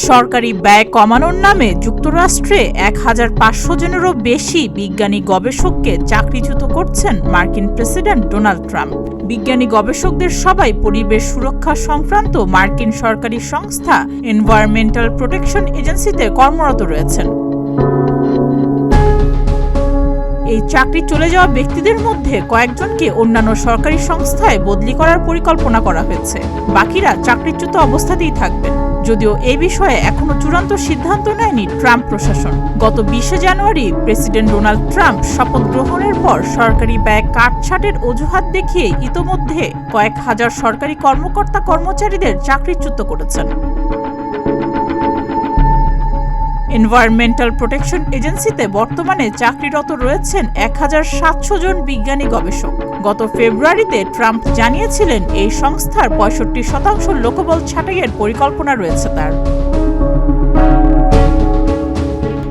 সরকারি ব্যয় কমানোর নামে যুক্তরাষ্ট্রে ১৫০০ জনেরও বেশি বিজ্ঞানী গবেষককে চাকরিচ্যুত করছেন মার্কিন প্রেসিডেন্ট ডোনাল্ড ট্রাম্প। বিজ্ঞানী গবেষকদের সবাই পরিবেশ সুরক্ষা সংক্রান্ত মার্কিন সরকারি সংস্থা এনভায়রনমেন্টাল প্রোটেকশন এজেন্সিতে কর্মরত রয়েছেন। এই চাকরি চলে যাওয়া ব্যক্তিদের মধ্যে কয়েকজনকে অন্যান্য সরকারি সংস্থায় বদলি করার পরিকল্পনা করা হয়েছে। বাকিরা চাকরিচ্যুত অবস্থাতেই থাকবেন। যদিও এই বিষয়ে এখনো চূড়ান্ত সিদ্ধান্ত নেয়নি ট্রাম্প প্রশাসন। গত ২০ জানুয়ারি প্রেসিডেন্ট ডোনাল্ড ট্রাম্প শপথ গ্রহণের পর সরকারি ব্যয় কাটছাঁটের অজুহাত দেখিয়ে ইতোমধ্যে কয়েক হাজার সরকারি কর্মকর্তা কর্মচারীদের চাকরিচ্যুত করেছেন। এনভায়রনমেন্টাল প্রোটেকশন এজেন্সিতে বর্তমানে চাকরিরত রয়েছেন ১৭০০ জন বিজ্ঞানী গবেষক। গত ফেব্রুয়ারিতে ট্রাম্প জানিয়েছিলেন এই সংস্থার ৬৫% লোকবল ছাঁটাইয়ের পরিকল্পনা রয়েছে তার।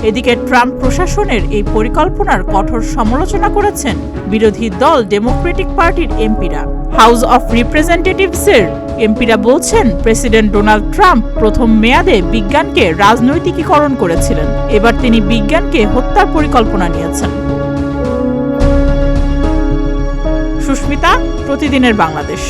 এদিকে ট্রাম্প প্রশাসনের এই পরিকল্পনার কঠোর সমালোচনা করেছেন বিরোধী দল ডেমোক্রেটিক পার্টির এমপিরা। হাউস অফ রিপ্রেজেন্টেটিভসের এমপিরা বলছেন, প্রেসিডেন্ট ডোনাল্ড ট্রাম্প প্রথম মেয়াদে বিজ্ঞানকে রাজনৈতিকীকরণ করেছিলেন। এবার তিনি বিজ্ঞানকে হত্যার পরিকল্পনা নিয়েছেন। সুস্মিতা, প্রতিদিনের বাংলাদেশ।